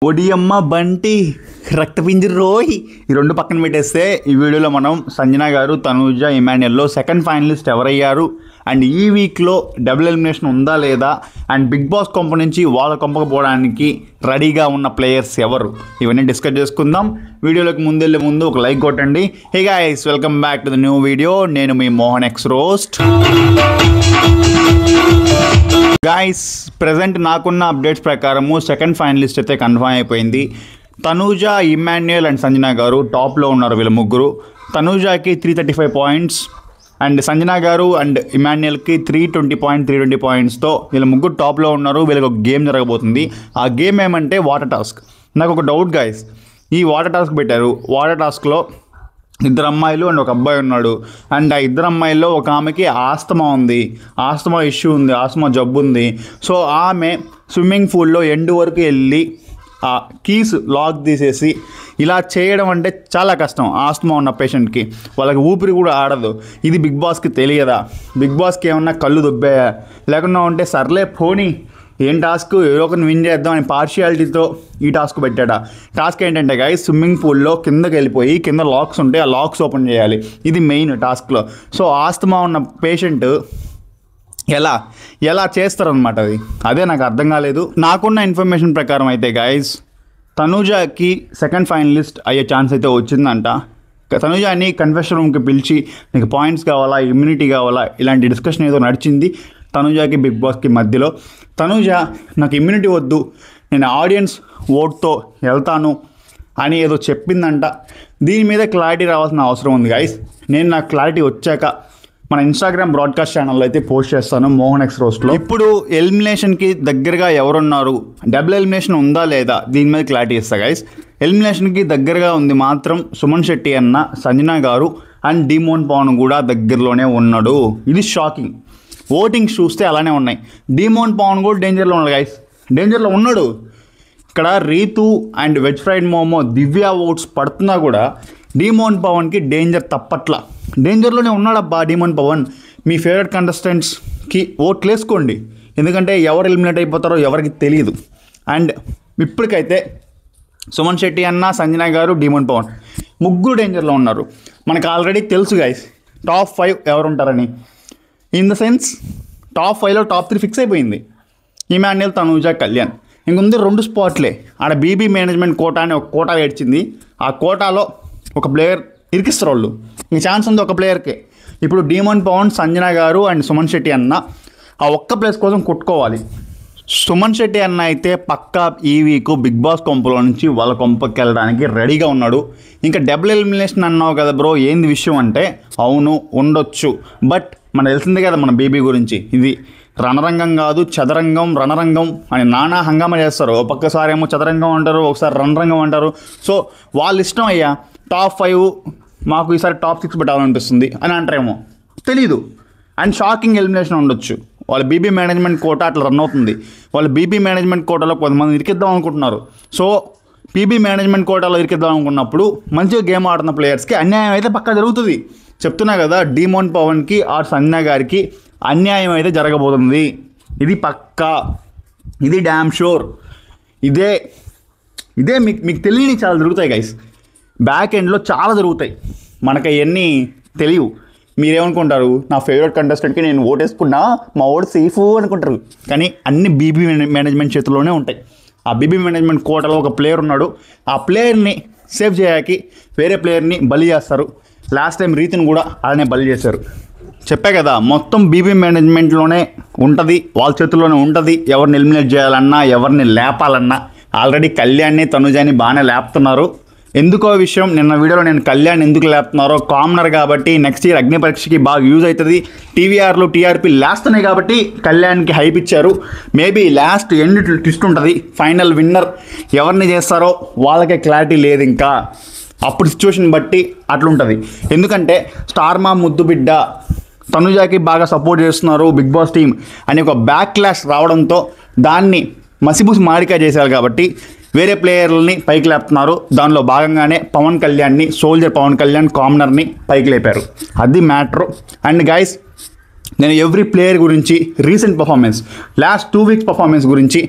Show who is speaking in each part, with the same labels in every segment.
Speaker 1: ఒడియమ్మ బంటి రక్తపింజి రోయ్ ఈ రెండు పక్కన పెట్టేస్తే ఈ వీడియోలో మనం సంజన గారు తనూజ ఇమాన్యుయల్లో సెకండ్ ఫైనలిస్ట్ ఎవరయ్యారు అండ్ ఈ వీక్లో డబుల్ ఎలిమినేషన్ ఉందా లేదా అండ్ బిగ్ బాస్ కొంప నుంచి వాళ్ళ కొంపకు పోవడానికి రెడీగా ఉన్న ప్లేయర్స్ ఎవరు ఇవన్నీ డిస్కస్ చేసుకుందాం. వీడియోలోకి ముందెళ్ళే ముందు ఒక లైక్ కొట్టండి. Hey guys, welcome back to the new video. నేను మీ Mohan X roast. Guys, present నాకున్న అప్డేట్స్ ప్రకారము సెకండ్ ఫైనలిస్ట్ అయితే కన్ఫర్మ్ అయిపోయింది. తనూజ, ఇమాన్యుయల్ అండ్ సంజన గారు టాప్లో ఉన్నారు. వీళ్ళ ముగ్గురు. తనూజకి 335 పాయింట్స్ అండ్ సంజన గారు అండ్ ఇమాన్యుయల్కి 320 పాయింట్స్తో వీళ్ళ ముగ్గురు టాప్లో ఉన్నారు. వీళ్ళకి ఒక గేమ్ జరగబోతుంది. ఆ గేమ్ ఏమంటే వాటర్ టాస్క్. నాకు ఒక డౌట్ గైస్, ఈ వాటర్ టాస్క్ పెట్టారు. వాటర్ టాస్క్లో 2 అమ్మాయిలు అండ్ ఒక అబ్బాయి ఉన్నాడు. అండ్ ఆ 2 అమ్మాయిల్లో ఒక ఆమెకి ఆస్తమా ఉంది, ఆస్తమా ఇష్యూ ఉంది, ఆస్తమా జబ్బు ఉంది. సో ఆమె స్విమ్మింగ్ పూల్లో ఎండ్ వరకు వెళ్ళి ఆ కీస్ లాక్ తీసేసి ఇలా చేయడం అంటే చాలా కష్టం. ఆస్తమా ఉన్న పేషెంట్కి వాళ్ళకి ఊపిరి కూడా ఆడదు. ఇది బిగ్ బాస్కి తెలియదా? బిగ్ బాస్కి ఏమన్నా కళ్ళు దుబ్బాయా? లేకుండా ఉంటే సర్లే పోనీ ఏం టాస్క్, ఏదో ఒకరిని విన్ చేద్దాం అని పార్షియాలిటీతో ఈ టాస్క్ పెట్టాడా. టాస్క్ ఏంటంటే గైస్, స్విమ్మింగ్ పూల్లో కిందకి వెళ్ళిపోయి కింద లాక్స్ ఉంటే ఆ లాక్స్ ఓపెన్ చేయాలి. ఇది మెయిన్ టాస్క్లో. సో ఆస్తమా ఉన్న పేషెంట్ ఎలా చేస్తారనమాట. అదే నాకు అర్థం కాలేదు. నాకున్న ఇన్ఫర్మేషన్ ప్రకారం అయితే గైస్, తనూజకి సెకండ్ ఫైనలిస్ట్ అయ్యే ఛాన్స్ అయితే వచ్చిందంట. తనూజని కన్ఫెషన్ రూమ్కి పిలిచి నీకు పాయింట్స్ కావాలా, ఇమ్యూనిటీ కావాలా, ఇలాంటి డిస్కషన్ ఏదో నడిచింది తనూజకి బిగ్ బాస్కి మధ్యలో. తనూజ నాకు ఇమ్యూనిటీ వద్దు, నేను ఆడియన్స్ ఓట్తో వెళ్తాను అని ఏదో చెప్పిందంట. దీని మీద క్లారిటీ రావాల్సిన అవసరం ఉంది గైస్. నేను నాకు క్లారిటీ వచ్చాక మన ఇన్స్టాగ్రామ్ బ్రాడ్కాస్ట్ ఛానల్లో అయితే పోస్ట్ చేస్తాను, మోహన్ ఎక్స్ రోస్ట్లో. ఇప్పుడు ఎలిమినేషన్కి దగ్గరగా ఎవరున్నారు, డబుల్ ఎలిమినేషన్ ఉందా లేదా, దీని మీద క్లారిటీ ఇస్తా గైస్. ఎలిమినేషన్కి దగ్గరగా ఉంది మాత్రం సుమన్ శెట్టి అన్న, సంజన గారు అండ్ డిమోన్ పవన్ కూడా దగ్గరలోనే ఉన్నాడు. ఇది షాకింగ్. ఓటింగ్స్ చూస్తే అలానే ఉన్నాయి. డిమోన్ పవన్ కూడా డేంజర్లో ఉన్నాడు గైస్, డేంజర్లో ఉన్నాడు. ఇక్కడ Ritu and veg fried momo, Divya votes పడుతున్నా కూడా డిమోన్ పవన్కి డేంజర్ తప్పట్లా. డేంజర్లోనే ఉన్నాడబ్బా డిమోన్ పవన్. మీ ఫేవరెట్ కంటెస్టెంట్స్కి ఓట్లు వేసుకోండి, ఎందుకంటే ఎవరు ఎలిమినేట్ అయిపోతారో ఎవరికి తెలియదు. అండ్ ఇప్పటికైతే సుమన్ శెట్టి అన్న, సంజన గారు, డిమోన్ పవన్ ముగ్గురు డేంజర్లో ఉన్నారు. మనకు ఆల్రెడీ తెలుసు గైస్ టాప్ 5 ఎవరు ఉంటారని. ఇన్ ద సెన్స్ టాప్ 5లో టాప్ 3 ఫిక్స్ అయిపోయింది. ఇమాన్యుయల్, తనూజ, కళ్యాణ్. ఇంకొంది 2 స్పాట్లే. ఆడ బీబీ మేనేజ్మెంట్ కోటా అని ఒక కోటా ఏడ్చింది. ఆ కోటాలో ఒక ప్లేయర్ ఇరికిస్తారు వాళ్ళు. ఈ ఛాన్స్ ఉంది ఒక ప్లేయర్కే. ఇప్పుడు డిమోన్ పవన్, సంజన గారు అండ్ సుమన్ శెట్టి అన్న ఆ ఒక్క ప్లేస్ కోసం కొట్టుకోవాలి. సుమన్ శెట్టి అన్న అయితే పక్కా ఈ వీక్ బిగ్ బాస్ కొంపలో నుంచి వాళ్ళ కొంపకి వెళ్ళడానికి రెడీగా ఉన్నాడు. ఇంకా డబుల్ ఎలిమినేషన్ అన్నావు కదా బ్రో, ఏంది విషయం అంటే, అవును ఉండొచ్చు. బట్ మనకు తెలిసిందే కదా మన బేబీ గురించి. ఇది రణరంగం కాదు, చదరంగం, రణరంగం అని నానా హంగామా చేస్తారు. ఒక్కొక్కసారి ఏమో చదరంగం అంటారు, ఒకసారి రణరంగం అంటారు. సో వాళ్ళ ఇష్టం అయ్యా. టాప్ 5 మాకు ఈసారి టాప్ 6 పెట్టాలనిపిస్తుంది అని అంటారేమో తెలీదు. అండ్ షాకింగ్ ఎలిమినేషన్ ఉండొచ్చు. వాళ్ళ బీబీ మేనేజ్మెంట్ కోటా అట్లా రన్ అవుతుంది. వాళ్ళ బీబీ మేనేజ్మెంట్ కోటాలో కొంతమంది ఇరికిద్దాం అనుకుంటున్నారు. సో బీబీ మేనేజ్మెంట్ కోటాలో ఇరికిద్దాం అనుకున్నప్పుడు మంచిగా గేమ్ ఆడుతున్న ప్లేయర్స్కి అన్యాయం అయితే పక్కా జరుగుతుంది. చెప్తున్నా కదా, డిమోన్ పవన్కి ఆర్ సంజన గారికి అన్యాయం అయితే జరగబోతుంది. ఇది పక్కా, ఇది డ్యామ్ షూర్. ఇదే మీకు తెలియని చాలా జరుగుతాయి గైస్. బ్యాక్ ఎండ్లో చాలా జరుగుతాయి, మనకు అవన్నీ తెలియవు. మీరేమనుకుంటారు, నా ఫేవరెట్ కంటెస్టెంట్కి నేను ఓటేసుకున్నా, మా ఓటు సేఫ్ అనుకుంటారు. కానీ అన్ని బీబీ మేనేజ్మెంట్ చేతుల్లోనే ఉంటాయి. ఆ బీబీ మేనేజ్మెంట్ కోటలో ఒక ప్లేయర్ ఉన్నాడు. ఆ ప్లేయర్ని సేవ్ చేయడానికి వేరే ప్లేయర్ని బలి చేస్తారు. లాస్ట్ టైం రీతిని కూడా అలానే బలి చేశారు. చెప్పే కదా, మొత్తం బీబీ మేనేజ్మెంట్లోనే ఉంటుంది, వాళ్ళ చేతుల్లోనే ఉంటుంది. ఎవరిని ఎలిమినేట్ చేయాలన్నా, ఎవరిని లేపాలన్నా. ఆల్రెడీ కళ్యాణ్ని, తనుజాని బాగానే లేపుతున్నారు. ఎందుకో విషయం నిన్న వీడియోలో నేను కళ్యాణ్ ఎందుకు లేపుతున్నారో, కామనర్ కాబట్టి నెక్స్ట్ ఇయర్ అగ్ని పరీక్షకి బాగా యూజ్ అవుతుంది, టీవీఆర్లు టీఆర్పీ లేస్తున్నాయి కాబట్టి కళ్యాణ్కి హైప్ ఇచ్చారు. మేబీ లాస్ట్ ఎండ్ ట్విస్ట్ ఉంటుంది. ఫైనల్ విన్నర్ ఎవరిని చేస్తారో వాళ్ళకే క్లారిటీ లేదు ఇంకా. అప్పుడు సిచ్యువేషన్ బట్టి అట్లుంటుంది. ఎందుకంటే స్టార్ మా ముద్దు బిడ్డ తనుజాకి బాగా సపోర్ట్ చేస్తున్నారు బిగ్ బాస్ టీం అని ఒక బ్యాక్ క్లాష్ రావడంతో దాన్ని మసిబూసి మాడికా చేశారు కాబట్టి వేరే ప్లేయర్లని పైకి లేపుతున్నారు. దానిలో భాగంగానే పవన్ కళ్యాణ్ని, సోల్జర్ పవన్ కళ్యాణ్ కామనర్ని పైకి లేపారు. అది మ్యాటర్. అండ్ గైస్, నేను ఎవ్రీ ప్లేయర్ గురించి recent performance, last 2 weeks performance గురించి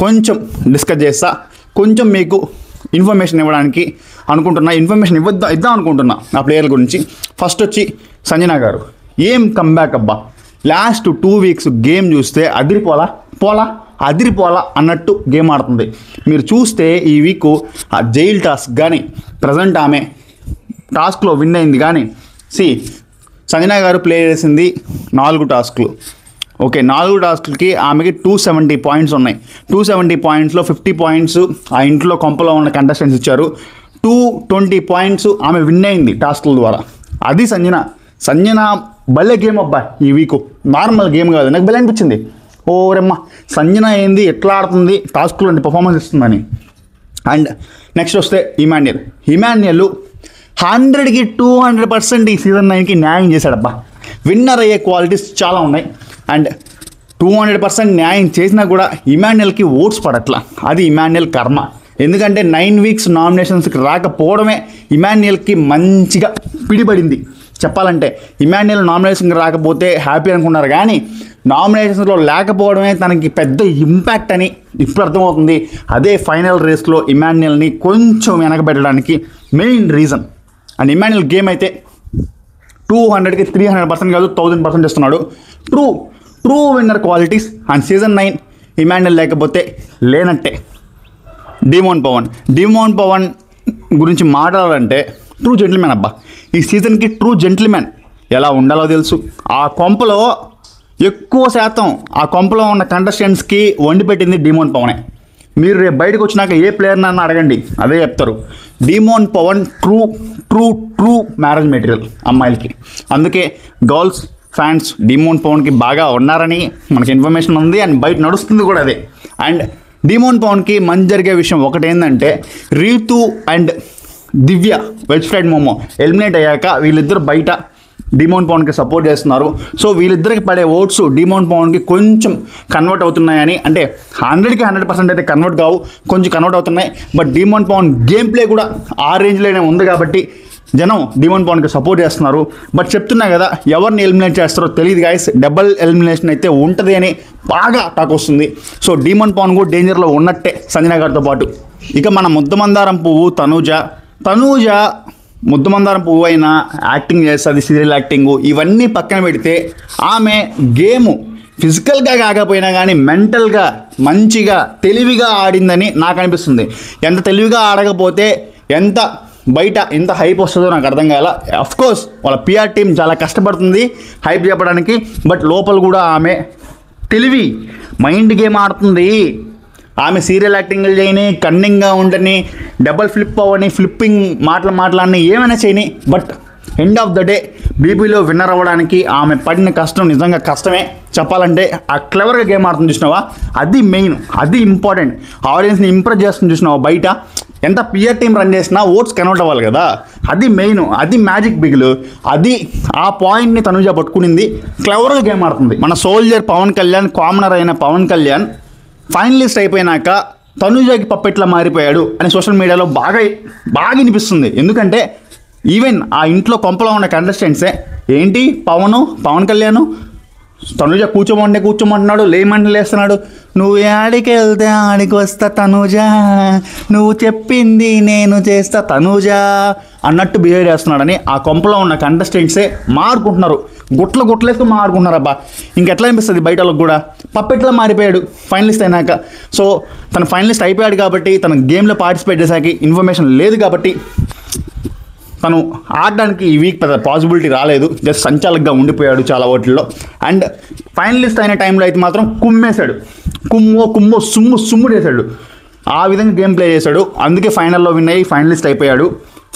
Speaker 1: కొంచెం డిస్కస్ చేస్తా. కొంచెం మీకు ఇన్ఫర్మేషన్ ఇవ్వడానికి అనుకుంటున్నా, ఇన్ఫర్మేషన్ ఇద్దాం అనుకుంటున్నా ఆ ప్లేయర్ గురించి. ఫస్ట్ వచ్చి సంజన గారు, ఏం కంబ్యాక్ అబ్బా. లాస్ట్ 2 వీక్స్ గేమ్ చూస్తే అదిరిపోలా అన్నట్టు గేమ్ ఆడుతుంది. మీరు చూస్తే ఈ వీక్ ఆ జైల్ టాస్క్ కానీ ప్రజెంట్ ఆమె టాస్క్లో విన్ అయింది కానీ సంజన గారు ప్లే చేసింది 4 టాస్క్లు. ఓకే, 4 టాస్క్లకి ఆమెకి 270 పాయింట్స్ ఉన్నాయి. 270 పాయింట్స్లో 50 పాయింట్స్ ఆ ఇంట్లో కొంపలో ఉన్న కంటెస్టెంట్స్ ఇచ్చారు. 220 పాయింట్స్ ఆమె విన్ అయింది టాస్క్ల ద్వారా. అది సంజన భలే గేమ్ అబ్బా ఈ వీకు. నార్మల్ గేమ్ కాదు, నాకు భలే అనిపించింది. ఓరమ్మ, సంజన ఏంది ఎట్లా ఆడుతుంది టాస్క్లో పర్ఫార్మెన్స్ ఇస్తుందని. అండ్ నెక్స్ట్ వస్తే ఇమాన్యుయల్ 100కి 200% ఈ సీజన్ 9కి న్యాయం చేశాడబ్బా. విన్నర్ అయ్యే క్వాలిటీస్ చాలా ఉన్నాయి. అండ్ 200% న్యాయం చేసినా కూడా ఇమాన్యుయల్కి ఓట్స్ పడట్లా. అది ఇమాన్యుయల్ కర్మ. ఎందుకంటే 9 వీక్స్ నామినేషన్స్కి రాకపోవడమే ఇమాన్యుయల్కి మంచిగా పిడిపడింది. చెప్పాలంటే ఇమాన్యుయల్ నామినేషన్కి రాకపోతే హ్యాపీ అనుకున్నారు, కానీ నామినేషన్స్లో లేకపోవడమే తనకి పెద్ద ఇంపాక్ట్ అని ఇప్పుడు అర్థమవుతుంది. అదే ఫైనల్ రేస్లో ఇమాన్యుయల్ని కొంచెం వెనకబెట్టడానికి main reason. And Emmanuel game అయితే 200కి 300% కాదు 1000% ఇస్తున్నాడు. True winner qualities. And season 9 Emmanuel లేకపోతే లేనట్టే. డిమోన్ పవన్ గురించి మాట్లాడాలంటే ట్రూ జెంటిల్మెన్ అబ్బా. ఈ సీజన్కి ట్రూ జెంటిల్మెన్ ఎలా ఉండాలో తెలుసు. ఆ కొంపలో ఎక్కువ శాతం ఆ కొంపలో ఉన్న కంటెస్టెంట్స్కి వండి పెట్టింది డిమోన్ పవనే. మీరు రేపు బయటకు వచ్చినాక ఏ ప్లేయర్ని అన్న అడగండి, అదే చెప్తారు. Demon Pavan true marriage material అమ్మాయిలకి. అందుకే గర్ల్స్ ఫ్యాన్స్ డిమోన్ పవన్కి బాగా ఉన్నారని మనకి ఇన్ఫర్మేషన్ ఉంది. అండ్ బయట నడుస్తుంది కూడా అదే. అండ్ డిమోన్ పవన్కి మంచి జరిగే విషయం ఒకటి ఏంటంటే, Ritu and Divya veg fried momo eliminate అయ్యాక వీళ్ళిద్దరు బయట డిమోన్ పవన్కి సపోర్ట్ చేస్తున్నారు. సో వీళ్ళిద్దరికి పడే ఓట్స్ డిమోన్ పవన్కి కొంచెం కన్వర్ట్ అవుతున్నాయని, అంటే 100కి 100% అయితే కన్వర్ట్ కావు, కొంచెం కన్వర్ట్ అవుతున్నాయి. But demon Pavan game play కూడా ఆ రేంజ్లోనే ఉంది కాబట్టి జనం డిమోన్ పవన్కి సపోర్ట్ చేస్తున్నారు. బట్ చెప్తున్నా కదా, ఎవరిని ఎలిమినేట్ చేస్తారో తెలియదు గాయస్. డబుల్ ఎలిమినేషన్ అయితే ఉంటుంది అని బాగా టాక్ వస్తుంది. సో డిమోన్ పవన్ కూడా డేంజర్లో ఉన్నట్టే సంజన గారితో పాటు. ఇక మన ముద్దమందారం పువ్వు తనూజ ముద్దమందారం పువ్వు అయినా యాక్టింగ్ చేస్తుంది, సీరియల్ యాక్టింగు ఇవన్నీ పక్కన పెడితే ఆమె గేము ఫిజికల్గా కాకపోయినా కానీ మెంటల్గా మంచిగా తెలివిగా ఆడిందని నాకు అనిపిస్తుంది. ఎంత తెలివిగా ఆడకపోతే బయట ఎంత హైప్ వస్తుందో నాకు అర్థం కాల. అఫ్కోర్స్ వాళ్ళ పిఆర్ టీం చాలా కష్టపడుతుంది హైప్ చెప్పడానికి. బట్ లోపల కూడా ఆమె తెలివి మైండ్ గేమ్ ఆడుతుంది. ఆమె సీరియల్ యాక్టింగ్లు చేయని, కన్నింగ్గా ఉండని, డబల్ ఫ్లిప్ అవ్వని, ఫ్లిప్పింగ్ మాట్లాడని, ఏమైనా చేయని. But end of the day బీబీలో విన్నర్ అవ్వడానికి ఆమె పడిన కష్టం నిజంగా కష్టమే చెప్పాలంటే. ఆ క్లెవర్గా గేమ్ ఆడుతుంది చూసినావా, అది మెయిన్, అది ఇంపార్టెంట్. ఆడియన్స్ని ఇంప్రెస్ చేస్తుంది చూసినావా. బయట ఎంత పిఆర్ టీం రన్ చేసినా ఓట్స్ కన్వర్ట్ అవ్వాలి కదా, అది మెయిన్, అది మ్యాజిక్ బిగులు. అది ఆ పాయింట్ని తనుజ పట్టుకునింది, క్లెవర్గా గేమ్ ఆడుతుంది. మన సోల్జర్ పవన్ కళ్యాణ్, కామనర్ అయిన పవన్ కళ్యాణ్ ఫైనలిస్ట్ అయిపోయినాక తనుజకి పప్పెట్లా మారిపోయాడు అని సోషల్ మీడియాలో బాగా వినిపిస్తుంది. ఎందుకంటే ఈవెన్ ఆ ఇంట్లో కొంపలో ఉన్న కంటెస్టెంట్సే ఏంటి పవన్ కళ్యాణ్ తనుజ కూర్చోమంటున్నాడు, లేమంటే లేస్తున్నాడు. నువ్వు ఆడికి వెళ్తే ఆడికి వస్తా తనుజ, నువ్వు చెప్పింది నేను చేస్తా తనుజ అన్నట్టు బిహేవ్ చేస్తున్నాడని ఆ కొంపలో ఉన్న కంటెస్టెంట్సే మారుకుంటున్నారు. గుట్లేస్తూ మారుకుంటున్నారు. అబ్బా ఇంకెట్లా అనిపిస్తుంది బయట వాళ్ళకి కూడా. పప్పెట్లా మారిపోయాడు ఫైనలిస్ట్ అయినాక. సో తను ఫైనలిస్ట్ అయిపోయాడు కాబట్టి, తన గేమ్లో పార్టిసిపేట్ చేసాకి ఇన్ఫర్మేషన్ లేదు కాబట్టి తను ఆడడానికి ఈ వీక్ పెద్ద పాసిబిలిటీ రాలేదు. జస్ట్ సంచాలకుగా ఉండిపోయాడు చాలా ఓట్లలో. అండ్ ఫైనలిస్ట్ అయిన టైంలో అయితే మాత్రం కుమ్మేశాడు, కుమ్మో సుమ్ము చేశాడు. ఆ విధంగా గేమ్ ప్లే చేశాడు. అందుకే ఫైనల్లో విన్ అయ్యి ఫైనలిస్ట్ అయిపోయాడు.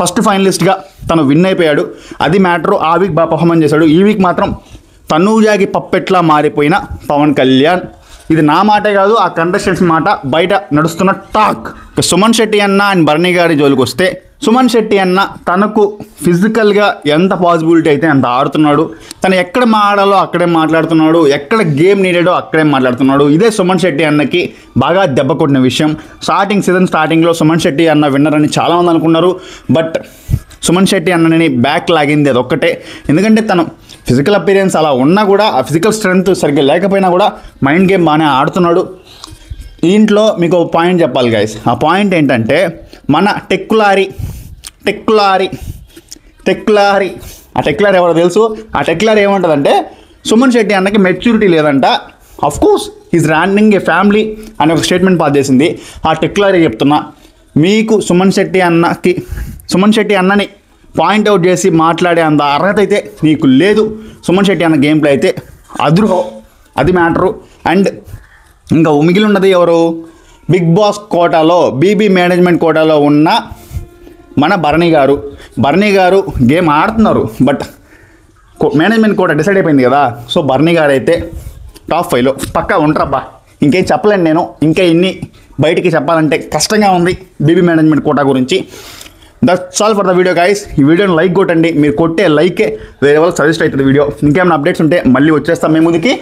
Speaker 1: ఫస్ట్ ఫైనలిస్ట్గా తను విన్ అయిపోయాడు. అది మ్యాటరు. ఆ వీక్ బాగా పర్ఫార్మెన్స్ చేశాడు. ఈ వీక్ మాత్రం తనూజాకి పప్పెట్లా మారిపోయిన పవన్ కళ్యాణ్. ఇది నా మాటే కాదు, ఆ కంటెస్టెంట్స్ మాట, బయట నడుస్తున్న టాక్. సుమన్ శెట్టి అన్న అండ్ భరణి గారి జోలికి వస్తే, సుమన్ శెట్టి అన్న తనకు ఫిజికల్గా ఎంత పాసిబిలిటీ అయితే అంత ఆడుతున్నాడు. తను ఎక్కడ ఆడాలో అక్కడే మాట్లాడుతున్నాడు, ఎక్కడ గేమ్ నీడేడో అక్కడే మాట్లాడుతున్నాడు. ఇదే సుమన్ శెట్టి అన్నకి బాగా దెబ్బ కొట్టిన విషయం. సీజన్ స్టార్టింగ్లో సుమన్ శెట్టి అన్న విన్నర్ అని చాలామంది అనుకున్నారు. బట్ సుమన్ శెట్టి అన్నని బ్యాక్ లాగింది అదొక్కటే. ఎందుకంటే తను ఫిజికల్ అపీరియన్స్ అలా ఉన్నా కూడా, ఆ ఫిజికల్ స్ట్రెంగ్త్ సరిగ్గా లేకపోయినా కూడా మైండ్ గేమ్ బాగానే ఆడుతున్నాడు. దీంట్లో మీకు ఒక పాయింట్ చెప్పాలి గైస్. ఆ పాయింట్ ఏంటంటే మన టెక్లారి ఆ టెక్లారి ఎవరో తెలుసు. ఆ టెక్లారి ఏమంటుందంటే సుమన్ శెట్టి అన్నకి మెచ్యూరిటీ లేదంట, of course is running A family అనే ఒక స్టేట్మెంట్ పాస్ చేసింది. ఆ టెక్లారి చెప్తున్నా, మీకు సుమన్ శెట్టి అన్నని పాయింట్అవుట్ చేసి మాట్లాడే అంత అర్హత అయితే నీకు లేదు. సుమన్ శెట్టి అన్న గేమ్ ప్లే అయితే అద్రుహో, అది మ్యాటరు. అండ్ ఇంకా మిగిలి ఉన్నది ఎవరు, బిగ్ బాస్ కోటాలో బీబీ మేనేజ్మెంట్ కోటాలో ఉన్న మన భరణి గారు గేమ్ ఆడుతున్నారు, బట్ మేనేజ్మెంట్ కోటా డిసైడ్ అయిపోయింది కదా. సో భరణి గారు అయితే టాప్ 5లో పక్కా ఉంటారబ్బా. ఇంకేం చెప్పలేను నేను, ఇంకా ఇన్ని బయటికి చెప్పాలంటే కష్టంగా ఉంది బీబీ మేనేజ్మెంట్ కోటా గురించి. That's all for the video guys. ఈ వీడియోని లైక్ కొట్టండి, మీరు కొట్టే లైకే వేరే వాళ్ళకి సజెస్ట్ అవుతుంది వీడియో. ఇంకేమైనా అప్డేట్స్ ఉంటే మళ్ళీ వచ్చేస్తాం మీ ముందుకి.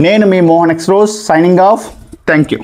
Speaker 1: నేను మీ Mohan X roast signing off. Thank you.